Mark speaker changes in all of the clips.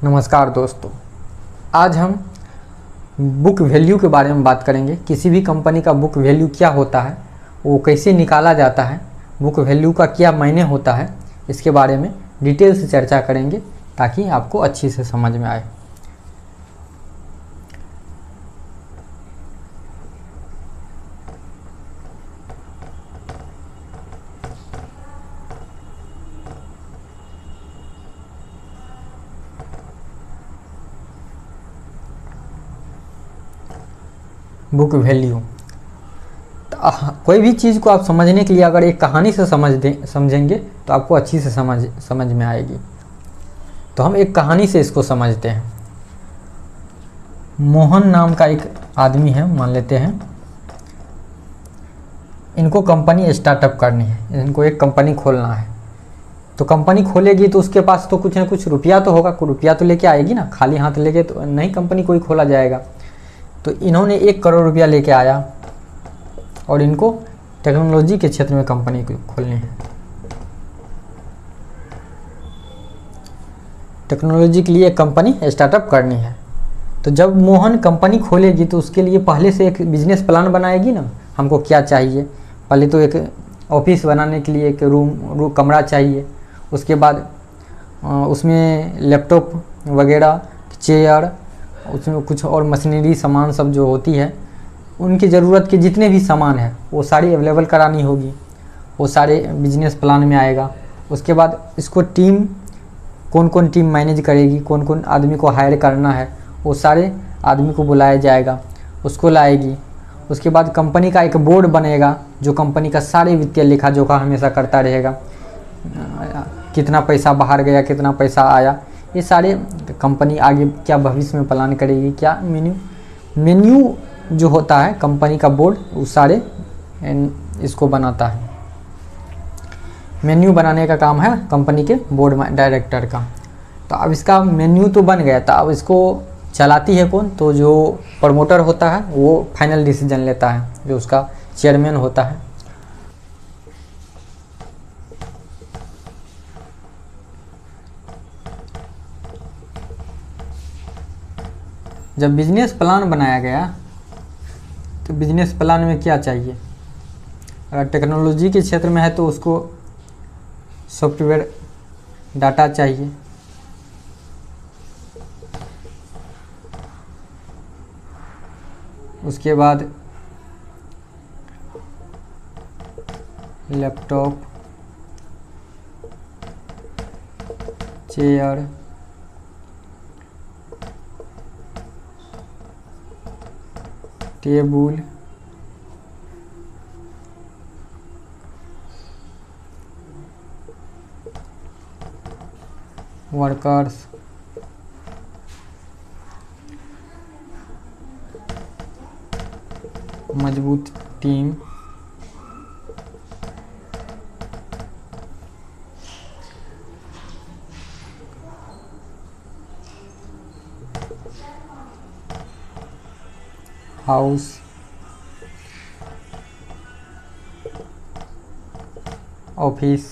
Speaker 1: नमस्कार दोस्तों, आज हम बुक वैल्यू के बारे में बात करेंगे। किसी भी कंपनी का बुक वैल्यू क्या होता है, वो कैसे निकाला जाता है, बुक वैल्यू का क्या मायने होता है, इसके बारे में डिटेल से चर्चा करेंगे ताकि आपको अच्छी से समझ में आए। बुक वैल्यू कोई भी चीज़ को आप समझने के लिए अगर एक कहानी से समझेंगे तो आपको अच्छी से समझ में आएगी। तो हम एक कहानी से इसको समझते हैं। मोहन नाम का एक आदमी है, मान लेते हैं। इनको कंपनी स्टार्टअप करनी है, इनको एक कंपनी खोलना है। तो कंपनी खोलेगी तो उसके पास तो कुछ ना कुछ रुपया तो होगा, रुपया तो लेके आएगी ना, खाली हाथ लेके तो नहीं कंपनी कोई खोला जाएगा। तो इन्होंने 1 करोड़ रुपया लेके आया और इनको टेक्नोलॉजी के क्षेत्र में कंपनी खोलनी है। टेक्नोलॉजी के लिए एक कंपनी स्टार्टअप करनी है। तो जब मोहन कंपनी खोलेगी तो उसके लिए पहले से एक बिजनेस प्लान बनाएगी ना, हमको क्या चाहिए। पहले तो एक ऑफिस बनाने के लिए एक रूम कमरा चाहिए। उसके बाद उसमें लैपटॉप वगैरह, चेयर, उसमें कुछ और मशीनरी सामान सब जो होती है, उनकी ज़रूरत के जितने भी सामान है वो सारी अवेलेबल करानी होगी। वो सारे बिजनेस प्लान में आएगा। उसके बाद इसको टीम, कौन कौन टीम मैनेज करेगी, कौन कौन आदमी को हायर करना है, वो सारे आदमी को बुलाया जाएगा, उसको लाएगी। उसके बाद कंपनी का एक बोर्ड बनेगा जो कंपनी का सारे वित्तीय लेखा जोखा हमेशा करता रहेगा। कितना पैसा बाहर गया, कितना पैसा आया, ये सारे कंपनी आगे क्या भविष्य में प्लान करेगी, क्या मेन्यू जो होता है कंपनी का बोर्ड, वो सारे इसको बनाता है। मेन्यू बनाने का काम है कंपनी के बोर्ड डायरेक्टर का। तो अब इसका मेन्यू तो बन गया, तो अब इसको चलाती है कौन? तो जो प्रमोटर होता है वो फाइनल डिसीजन लेता है, जो उसका चेयरमैन होता है। जब बिजनेस प्लान बनाया गया तो बिजनेस प्लान में क्या चाहिए? अगर टेक्नोलॉजी के क्षेत्र में है तो उसको सॉफ्टवेयर डाटा चाहिए। उसके बाद लैपटॉप, चेयर, टेबल, वर्कर्स, मजबूत टीम, हाउस, ऑफिस।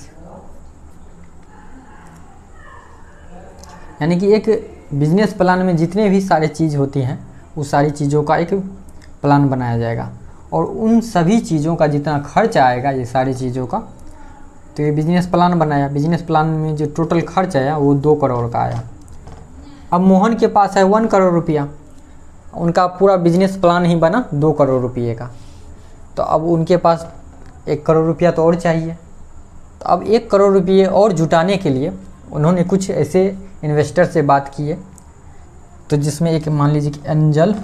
Speaker 1: यानी कि एक बिजनेस प्लान में जितने भी सारी चीज़ होती हैं उस सारी चीज़ों का एक प्लान बनाया जाएगा और उन सभी चीज़ों का जितना खर्च आएगा, ये सारी चीज़ों का, तो ये बिजनेस प्लान बनाया। बिजनेस प्लान में जो टोटल खर्च आया वो 2 करोड़ का आया। अब मोहन के पास है 1 करोड़ रुपया, उनका पूरा बिजनेस प्लान ही बना 2 करोड़ रुपये का। तो अब उनके पास 1 करोड़ रुपया तो और चाहिए। तो अब 1 करोड़ रुपये और जुटाने के लिए उन्होंने कुछ ऐसे इन्वेस्टर से बात की है, तो जिसमें एक मान लीजिए कि एंजल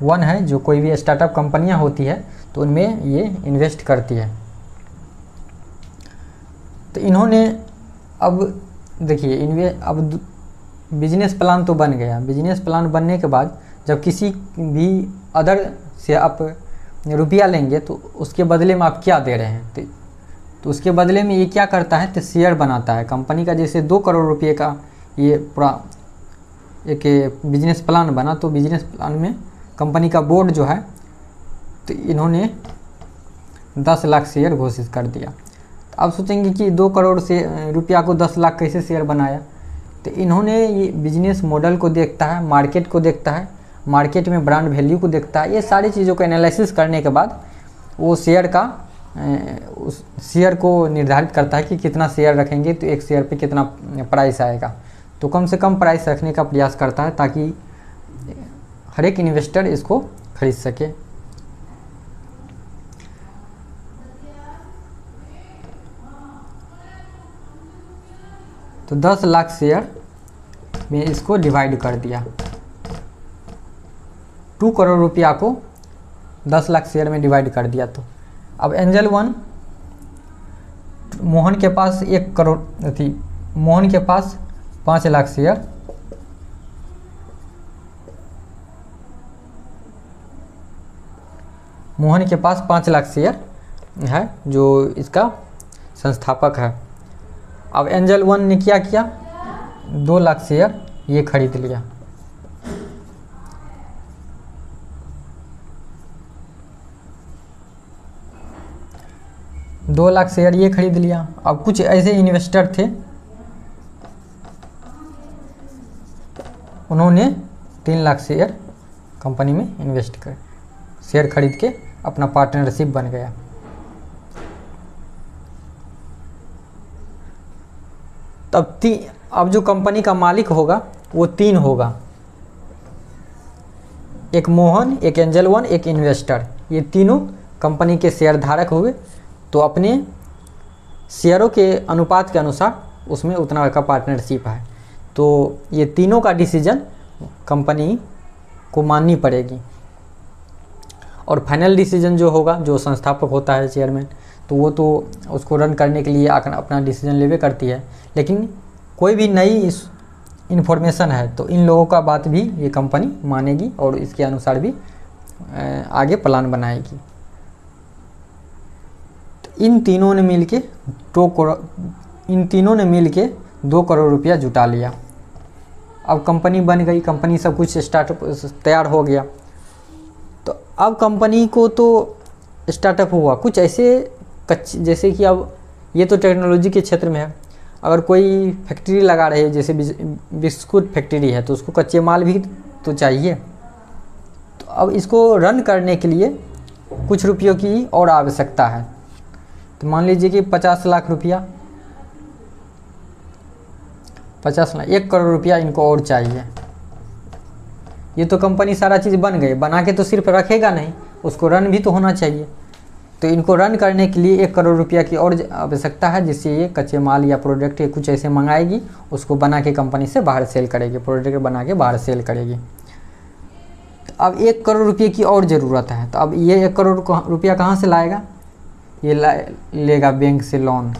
Speaker 1: 1 है, जो कोई भी स्टार्टअप कंपनियां होती है तो उनमें ये इन्वेस्ट करती है। तो इन्होंने अब देखिए अब बिजनेस प्लान तो बन गया। बिजनेस प्लान बनने के बाद जब किसी भी अदर से आप रुपया लेंगे तो उसके बदले में आप क्या दे रहे हैं? तो उसके बदले में ये क्या करता है, तो शेयर बनाता है कंपनी का। जैसे 2 करोड़ रुपये का ये पूरा एक बिजनेस प्लान बना, तो बिजनेस प्लान में कंपनी का बोर्ड जो है, तो इन्होंने 10 लाख शेयर घोषित कर दिया। तो आप सोचेंगे कि 2 करोड़ से रुपया को 10 लाख कैसे शेयर बनाया? तो इन्होंने ये बिजनेस मॉडल को देखता है, मार्केट को देखता है, मार्केट में ब्रांड वैल्यू को देखता है। ये सारी चीज़ों को एनालिसिस करने के बाद वो शेयर का उस शेयर को निर्धारित करता है कि कितना शेयर रखेंगे तो एक शेयर पे कितना प्राइस आएगा। तो कम से कम प्राइस रखने का प्रयास करता है ताकि हर एक इन्वेस्टर इसको खरीद सके। तो 10 लाख शेयर में इसको डिवाइड कर दिया। 2 करोड़ रुपया को 10 लाख शेयर में डिवाइड कर दिया। तो अब एंजल 1 मोहन के पास 1 करोड़ थी, मोहन के पास 5 लाख शेयर, मोहन के पास 5 लाख शेयर है जो इसका संस्थापक है। अब एंजल 1 ने क्या किया, 2 लाख शेयर ये खरीद लिया। दो लाख शेयर ये खरीद लिया। अब कुछ ऐसे इन्वेस्टर थे, उन्होंने 3 लाख शेयर कंपनी में इन्वेस्ट कर शेयर खरीद के अपना पार्टनरशिप बन गया। अब जो कंपनी का मालिक होगा वो 3 होगा, एक मोहन, एक एंजल 1, एक इन्वेस्टर। ये तीनों कंपनी के शेयर धारक हुए। तो अपने शेयरों के अनुपात के अनुसार उसमें उतना का पार्टनरशिप है। तो ये तीनों का डिसीजन कंपनी को माननी पड़ेगी। और फाइनल डिसीजन जो होगा, जो संस्थापक होता है चेयरमैन, तो वो तो उसको रन करने के लिए अपना डिसीजन लेवे करती है। लेकिन कोई भी नई इन्फॉर्मेशन है तो इन लोगों का बात भी ये कंपनी मानेगी और इसके अनुसार भी आगे प्लान बनाएगी। तो इन तीनों ने मिल के 2 करोड़ रुपया जुटा लिया। अब कंपनी बन गई, कंपनी सब कुछ स्टार्टअप तैयार हो गया। तो अब कंपनी को तो स्टार्टअप हुआ कुछ ऐसे जैसे कि अब ये तो टेक्नोलॉजी के क्षेत्र में है। अगर कोई फैक्ट्री लगा रहे, जैसे बिस्कुट फैक्ट्री है, तो उसको कच्चे माल भी तो चाहिए। तो अब इसको रन करने के लिए कुछ रुपयों की और आवश्यकता है। तो मान लीजिए कि 50 लाख रुपया, 1 करोड़ रुपया इनको और चाहिए। ये तो कंपनी सारा चीज़ बन गई, बना के तो सिर्फ रखेगा नहीं, उसको रन भी तो होना चाहिए। तो इनको रन करने के लिए 1 करोड़ रुपया की और आवश्यकता है, जिससे ये कच्चे माल या प्रोडक्ट या कुछ ऐसे मंगाएगी, उसको बना के कंपनी से बाहर सेल करेगी, प्रोडक्ट बना के बाहर सेल करेगी। तो अब 1 करोड़ रुपये की और ज़रूरत है। तो अब ये 1 करोड़ रुपया कहाँ से लाएगा, ये लेगा बैंक से लोन।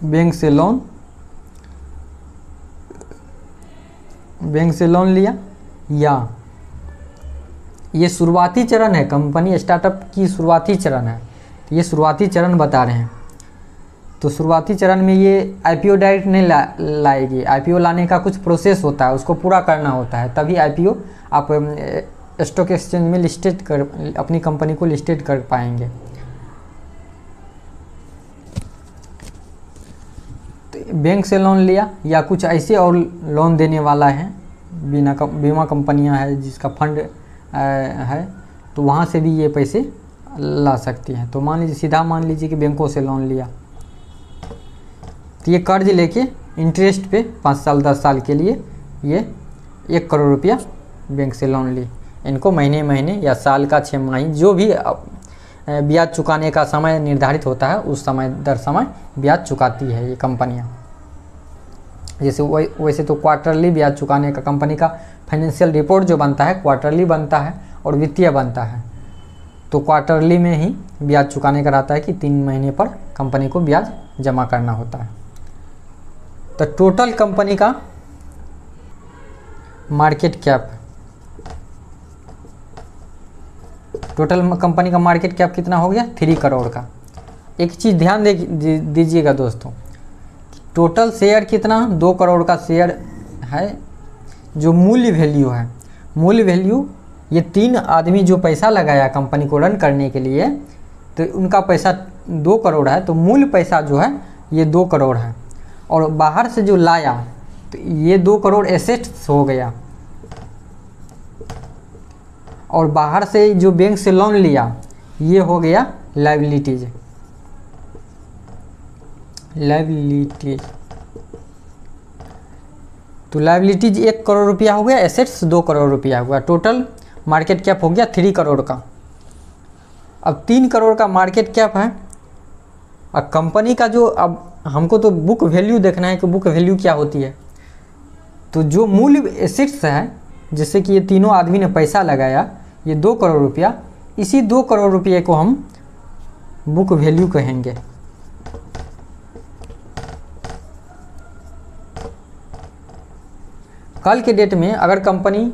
Speaker 1: बैंक से लोन लिया, या ये शुरुआती चरण है, कंपनी स्टार्टअप की शुरुआती चरण है। तो ये शुरुआती चरण बता रहे हैं। तो शुरुआती चरण में ये आईपीओ डायरेक्ट नहीं लाएगी। आईपीओ लाने का कुछ प्रोसेस होता है, उसको पूरा करना होता है, तभी आईपीओ आप स्टॉक एक्सचेंज में लिस्टेड कर अपनी कंपनी को लिस्टेड कर पाएंगे। तो बैंक से लोन लिया, या कुछ ऐसे और लोन देने वाला है, बीमा कंपनियां है जिसका फंड है, तो वहाँ से भी ये पैसे ला सकती हैं। तो मान लीजिए कि बैंकों से लोन लिया, तो ये कर्ज लेके इंटरेस्ट पे 5 साल 10 साल के लिए ये 1 करोड़ रुपया बैंक से लोन ली। इनको महीने महीने या साल का 6 माही जो भी ब्याज चुकाने का समय निर्धारित होता है, उस समय दर समय ब्याज चुकाती है ये कंपनियां। जैसे वैसे तो क्वार्टरली ब्याज चुकाने का कंपनी का फाइनेंशियल रिपोर्ट जो बनता है क्वार्टरली बनता है और वित्तीय बनता है। तो क्वार्टरली में ही ब्याज चुकाने का रहता है कि 3 महीने पर कंपनी को ब्याज जमा करना होता है। तो टोटल कंपनी का मार्केट कैप, टोटल कंपनी का मार्केट कैप कितना हो गया, 3 करोड़ का। एक चीज़ ध्यान दीजिएगा दोस्तों, टोटल शेयर कितना, 2 करोड़ का शेयर है। जो मूल्य वैल्यू है, मूल्य वैल्यू ये 3 आदमी जो पैसा लगाया कंपनी को रन करने के लिए, तो उनका पैसा 2 करोड़ है तो मूल पैसा जो है ये 2 करोड़ है, और बाहर से जो लाया तो ये 2 करोड़ एसेट्स हो गया, और बाहर से जो बैंक से लोन लिया ये हो गया लायबिलिटीज। तो लायबिलिटीज 1 करोड़ रुपया हो गया, एसेट्स 2 करोड़ रुपया हुआ, टोटल मार्केट कैप हो गया 3 करोड़ का। अब 3 करोड़ का मार्केट कैप है। अब कंपनी का जो, अब हमको तो बुक वैल्यू देखना है कि बुक वैल्यू क्या होती है। तो जो मूल एसेट्स है, जैसे कि ये तीनों आदमी ने पैसा लगाया, ये 2 करोड़ रुपया, इसी 2 करोड़ रुपये को हम बुक वैल्यू कहेंगे। कल के डेट में अगर कंपनी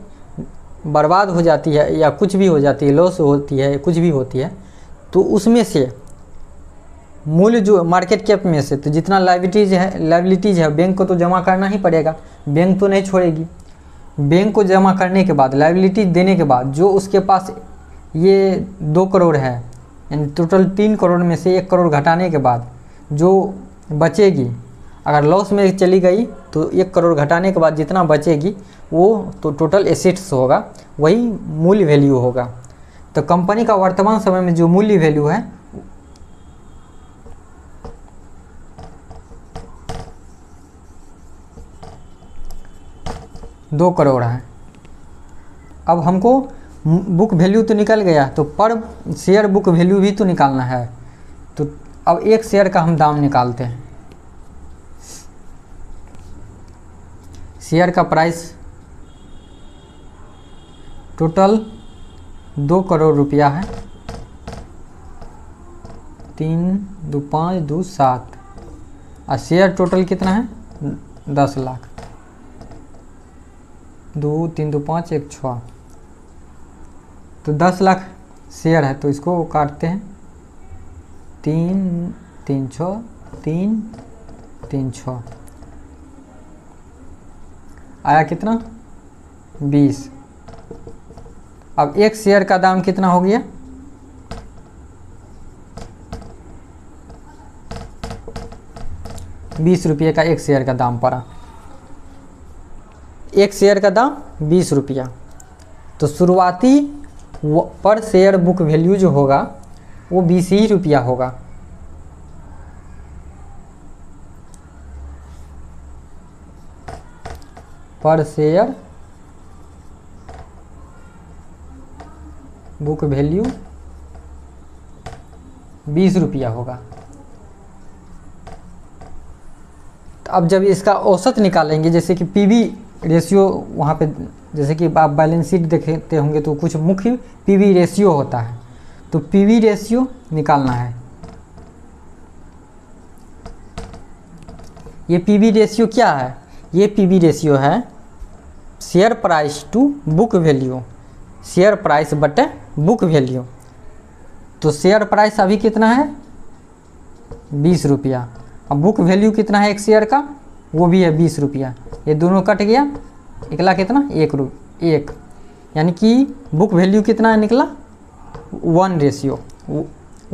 Speaker 1: बर्बाद हो जाती है या कुछ भी हो जाती है, लॉस होती है, कुछ भी होती है, तो उसमें से मूल्य जो मार्केट कैप में से तो जितना लायबिलिटीज है बैंक को तो जमा करना ही पड़ेगा, बैंक तो नहीं छोड़ेगी। बैंक को जमा करने के बाद, लायबिलिटीज देने के बाद जो उसके पास ये 2 करोड़ है, यानी टोटल 3 करोड़ में से 1 करोड़ घटाने के बाद जो बचेगी, अगर लॉस में चली गई तो 1 करोड़ घटाने के बाद जितना बचेगी वो तो टोटल एसेट्स होगा, वही मूल्य वैल्यू होगा। तो कंपनी का वर्तमान समय में जो मूल्य वैल्यू है दो करोड़ है। अब हमको बुक वैल्यू तो निकल गया, तो पर शेयर बुक वैल्यू भी तो निकालना है। तो अब एक शेयर का हम दाम निकालते हैं। शेयर का प्राइस टोटल 2 करोड़ रुपया है, 3 2 5 2 7, और शेयर टोटल कितना है 10 लाख, 2 3 2 5 1 6, तो 10 लाख शेयर है। तो इसको काटते हैं, 3 3 6 3 3 6, आया कितना 20। अब एक शेयर का दाम कितना हो गया, ₹20 का एक शेयर का दाम पड़ा। एक शेयर का दाम 20 रुपया। तो शुरुआती पर शेयर बुक वैल्यू जो होगा वो 20 ही रुपया होगा। पर शेयर बुक वैल्यू 20 रुपया होगा। तो अब जब इसका औसत निकालेंगे, जैसे कि पीवी रेशियो, वहाँ पे जैसे कि आप बैलेंस शीट देखते होंगे तो कुछ मुख्य पीवी रेशियो होता है, तो पीवी रेशियो निकालना है। ये पीवी रेशियो क्या है, ये पीवी रेशियो है share price to book value, share price बटे बुक वैल्यू। तो शेयर प्राइस अभी कितना है 20 रुपया, अब बुक वैल्यू कितना है एक शेयर का, वो भी है 20 रुपया। ये दोनों कट गया, निकला कितना 1, यानी कि बुक वैल्यू कितना निकला 1 रेशियो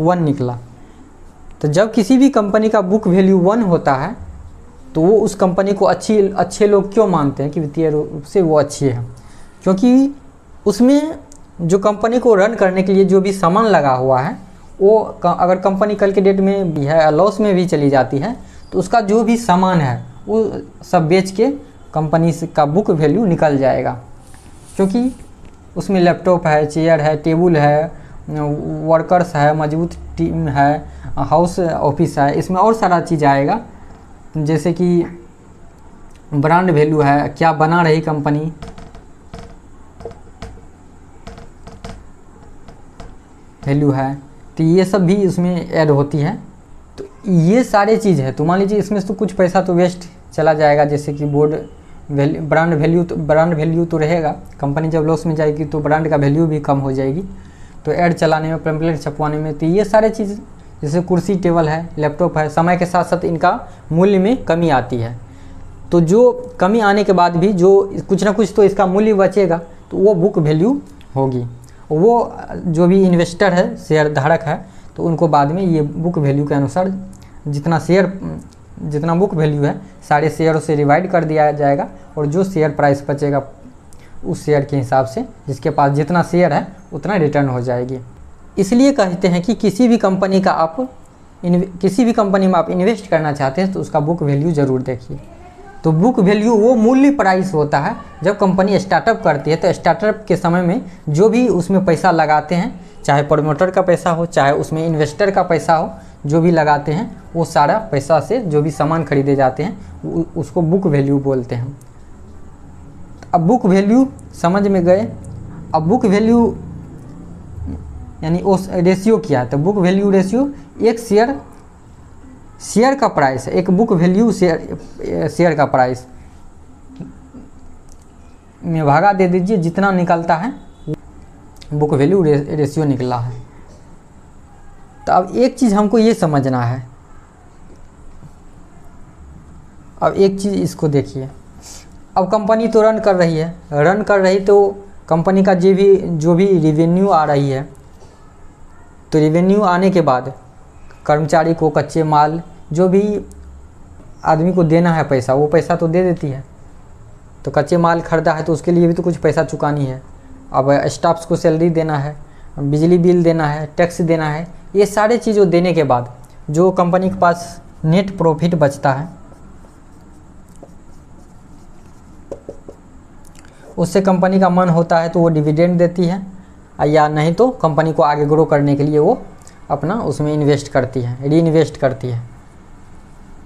Speaker 1: 1 निकला। तो जब किसी भी कंपनी का बुक वैल्यू 1 होता है तो वो उस कंपनी को अच्छे लोग क्यों मानते हैं कि वित्तीय रूप से वो अच्छी है, क्योंकि उसमें जो कंपनी को रन करने के लिए जो भी सामान लगा हुआ है, वो अगर कंपनी कल के डेट में भी है लॉस में भी चली जाती है तो उसका जो भी सामान है वो सब बेच के कंपनी का बुक वैल्यू निकल जाएगा। क्योंकि उसमें लैपटॉप है, चेयर है, टेबल है, वर्कर्स है, मजबूत टीम है, हाउस ऑफिस है, इसमें और सारा चीज़ आएगा। जैसे कि ब्रांड वैल्यू है, क्या बना रही कंपनी, वैल्यू है, तो ये सब भी इसमें ऐड होती है। तो ये सारे चीज़ है। तो मान लीजिए इसमें से तो कुछ पैसा तो वेस्ट चला जाएगा, जैसे कि ब्रांड वैल्यू तो रहेगा। कंपनी जब लॉस में जाएगी तो ब्रांड का वैल्यू भी कम हो जाएगी, तो ऐड चलाने में, पैम्पलेट छपवाने में, तो ये सारे चीज़ जैसे कुर्सी टेबल है, लैपटॉप है, समय के साथ साथ इनका मूल्य में कमी आती है। तो जो कमी आने के बाद भी जो कुछ ना कुछ तो इसका मूल्य बचेगा, तो वो बुक वैल्यू होगी। वो जो भी इन्वेस्टर है, शेयर धारक है, तो उनको बाद में ये बुक वैल्यू के अनुसार जितना बुक वैल्यू है सारे शेयरों से डिवाइड कर दिया जाएगा, और जो शेयर प्राइस बचेगा उस शेयर के हिसाब से जिसके पास जितना शेयर है उतना रिटर्न हो जाएगी। इसलिए कहते हैं कि किसी भी कंपनी में आप इन्वेस्ट करना चाहते हैं तो उसका बुक वैल्यू ज़रूर देखिए। तो बुक वैल्यू वो मूल्य प्राइस होता है जब कंपनी स्टार्टअप करती है। तो स्टार्टअप के समय में जो भी उसमें पैसा लगाते हैं, चाहे प्रमोटर का पैसा हो चाहे उसमें इन्वेस्टर का पैसा हो, जो भी लगाते हैं वो सारा पैसा से जो भी सामान खरीदे जाते हैं उसको बुक वैल्यू बोलते हैं। अब बुक वैल्यू समझ में गए। अब बुक वैल्यू यानी उस रेशियो क्या है, तो बुक वैल्यू रेशियो एक शेयर का प्राइस है, एक बुक वैल्यू शेयर का प्राइस में भागा दे दीजिए, जितना निकलता है बुक वैल्यू रेशियो निकला है। तो अब एक चीज़ हमको ये समझना है, अब एक चीज़ इसको देखिए। अब कंपनी तो रन कर रही तो कंपनी का जो भी रिवेन्यू आ रही है, तो रिवेन्यू आने के बाद कर्मचारी को कच्चे माल जो भी आदमी को देना है पैसा, वो पैसा तो दे देती है। तो कच्चे माल खरीदा है तो उसके लिए भी तो कुछ पैसा चुकानी है। अब स्टाफ्स को सैलरी देना है, बिजली बिल देना है, टैक्स देना है, ये सारे चीज़ों देने के बाद जो कंपनी के पास नेट प्रॉफिट बचता है उससे कंपनी का मन होता है तो वो डिविडेंड देती है, या नहीं तो कंपनी को आगे ग्रो करने के लिए वो अपना उसमें इन्वेस्ट करती है, री इन्वेस्ट करती है।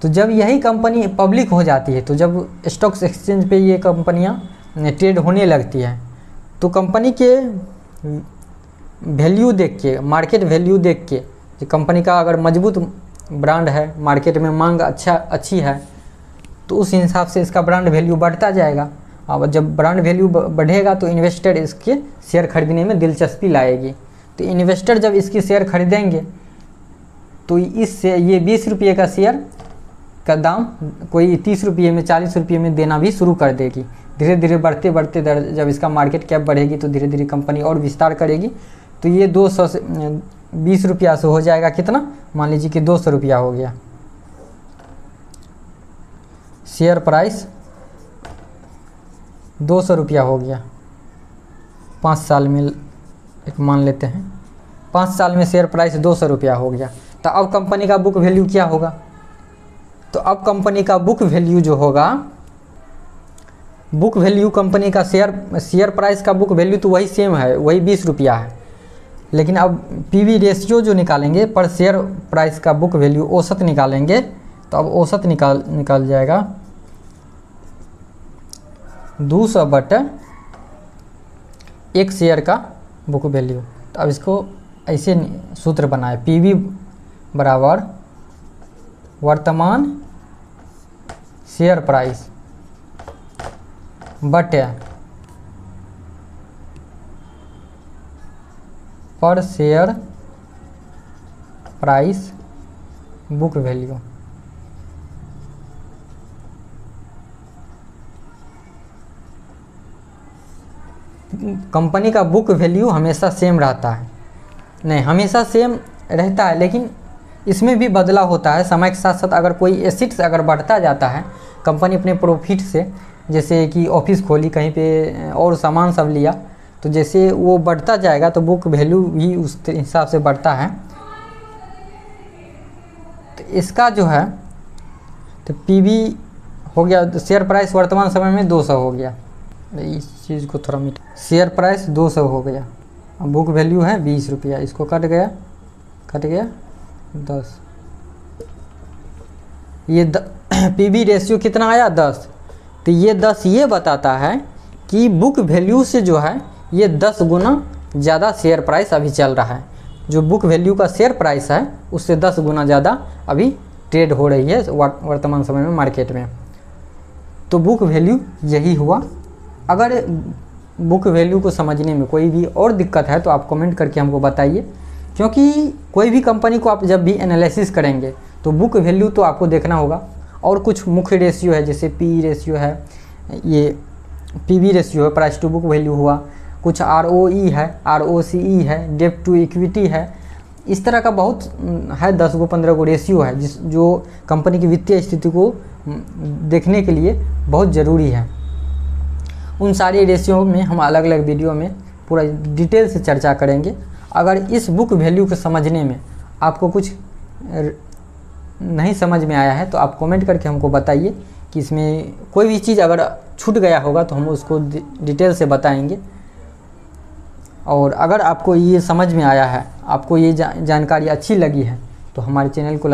Speaker 1: तो जब यही कंपनी पब्लिक हो जाती है, तो जब स्टॉक्स एक्सचेंज पे ये कंपनियां ट्रेड होने लगती है, तो कंपनी के वैल्यू देख के, मार्केट वैल्यू देख के, कंपनी का अगर मजबूत ब्रांड है, मार्केट में मांग अच्छी है, तो उस हिसाब से इसका ब्रांड वैल्यू बढ़ता जाएगा। अब जब ब्रांड वैल्यू बढ़ेगा तो इन्वेस्टर इसके शेयर खरीदने में दिलचस्पी लाएगी। तो इन्वेस्टर जब इसकी शेयर खरीदेंगे तो इससे ये 20 रुपये का शेयर का दाम कोई 30 रुपये में, 40 रुपये में देना भी शुरू कर देगी। धीरे धीरे बढ़ते जब इसका मार्केट कैप बढ़ेगी तो धीरे धीरे कंपनी और विस्तार करेगी। तो ये 200 से 20 रुपया से हो जाएगा कितना, मान लीजिए कि 200 रुपया हो गया। शेयर प्राइस 200 रुपया हो गया। 5 साल में एक मान लेते हैं, 5 साल में शेयर प्राइस 200 रुपया हो गया। तो अब कंपनी का बुक वैल्यू क्या होगा, तो अब कंपनी का बुक वैल्यू जो होगा, बुक वैल्यू कंपनी का शेयर प्राइस का बुक वैल्यू तो वही सेम है, वही 20 रुपया है। लेकिन अब पीवी रेशियो जो निकालेंगे, पर शेयर प्राइस का बुक वैल्यू औसत निकालेंगे, तो अब औसत निकाल जाएगा 200/1 शेयर का बुक वैल्यू। तो अब इसको ऐसे सूत्र बनाए, पीवी बराबर वर्तमान शेयर प्राइस बटे पर share price book value. Company का बुक वैल्यू हमेशा सेम रहता है, नहीं हमेशा सेम रहता है, लेकिन इसमें भी बदलाव होता है समय के साथ साथ। अगर कोई एसेट्स अगर बढ़ता जाता है, कंपनी अपने प्रॉफिट से, जैसे कि ऑफिस खोली कहीं पे और सामान सब लिया, तो जैसे वो बढ़ता जाएगा तो बुक वैल्यू भी उस हिसाब से बढ़ता है। तो इसका जो है तो पीवी हो गया, शेयर प्राइस वर्तमान समय में 200 हो गया। इस चीज़ को थोड़ा मिटा, शेयर प्राइस 200 हो गया, अब बुक वैल्यू है 20 रुपया, इसको कट गया 10। ये पीवी रेशियो कितना आया 10। तो ये 10 ये बताता है कि बुक वैल्यू से जो है ये 10 गुना ज़्यादा शेयर प्राइस अभी चल रहा है। जो बुक वैल्यू का शेयर प्राइस है उससे 10 गुना ज़्यादा अभी ट्रेड हो रही है वर्तमान समय में मार्केट में। तो बुक वैल्यू यही हुआ। अगर बुक वैल्यू को समझने में कोई भी और दिक्कत है तो आप कमेंट करके हमको बताइए, क्योंकि कोई भी कंपनी को आप जब भी एनालिसिस करेंगे तो बुक वैल्यू तो आपको देखना होगा, और कुछ मुख्य रेशियो है, जैसे पी रेशियो है, ये पीवी रेशियो है, प्राइस टू बुक वैल्यू हुआ, कुछ ROE है, ROCE है, डेब्ट टू इक्विटी है, इस तरह का बहुत है, 10 गो 15 गो रेशियो है जो कंपनी की वित्तीय स्थिति को देखने के लिए बहुत ज़रूरी है। उन सारी रेशियो में हम अलग अलग वीडियो में पूरा डिटेल से चर्चा करेंगे। अगर इस बुक वैल्यू को समझने में आपको कुछ नहीं समझ में आया है तो आप कमेंट करके हमको बताइए कि इसमें कोई भी चीज़ अगर छूट गया होगा तो हम उसको डिटेल से बताएंगे। और अगर आपको ये समझ में आया है, आपको ये जानकारी अच्छी लगी है तो हमारे चैनल को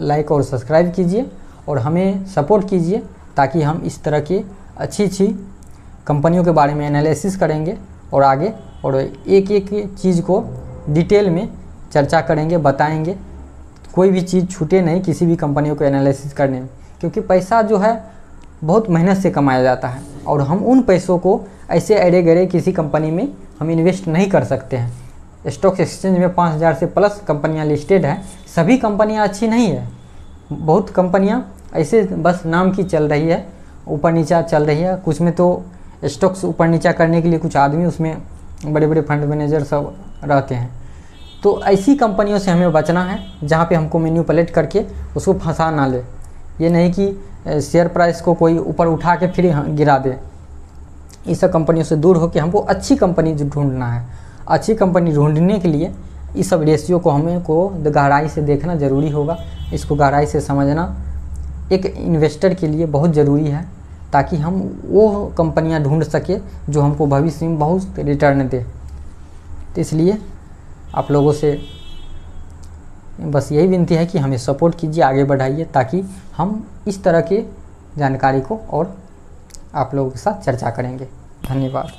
Speaker 1: लाइक और सब्सक्राइब कीजिए और हमें सपोर्ट कीजिए, ताकि हम इस तरह की अच्छी कंपनियों के बारे में एनालिसिस करेंगे और आगे और एक एक चीज़ को डिटेल में चर्चा करेंगे, बताएंगे। कोई भी चीज़ छूटे नहीं किसी भी कंपनियों को एनालिसिस करने में, क्योंकि पैसा जो है बहुत मेहनत से कमाया जाता है और हम उन पैसों को ऐसे अरे गरे किसी कंपनी में हम इन्वेस्ट नहीं कर सकते हैं। स्टॉक एक्सचेंज में 5000 से प्लस कंपनियां लिस्टेड हैं। सभी कंपनियां अच्छी नहीं है, बहुत कंपनियां ऐसे बस नाम की चल रही है, ऊपर नीचा चल रही है। कुछ में तो स्टॉक्स ऊपर नीचा करने के लिए कुछ आदमी उसमें बड़े बड़े फंड मैनेजर सब रहते हैं। तो ऐसी कंपनियों से हमें बचना है जहाँ पे हमको मैनिपुलेट करके उसको फंसा ना ले। ये नहीं कि शेयर प्राइस को कोई ऊपर उठा के फिर गिरा दे। इस सब कंपनियों से दूर होकर हमको अच्छी कंपनी ढूंढना है। अच्छी कंपनी ढूंढने के लिए इस सब रेशियो को हमें को गहराई से देखना ज़रूरी होगा। इसको गहराई से समझना एक इन्वेस्टर के लिए बहुत ज़रूरी है, ताकि हम वो कंपनियां ढूंढ सके जो हमको भविष्य में बहुत रिटर्न दे। तो इसलिए आप लोगों से बस यही विनती है कि हमें सपोर्ट कीजिए, आगे बढ़ाइए, ताकि हम इस तरह की जानकारी को और आप लोगों के साथ चर्चा करेंगे। धन्यवाद।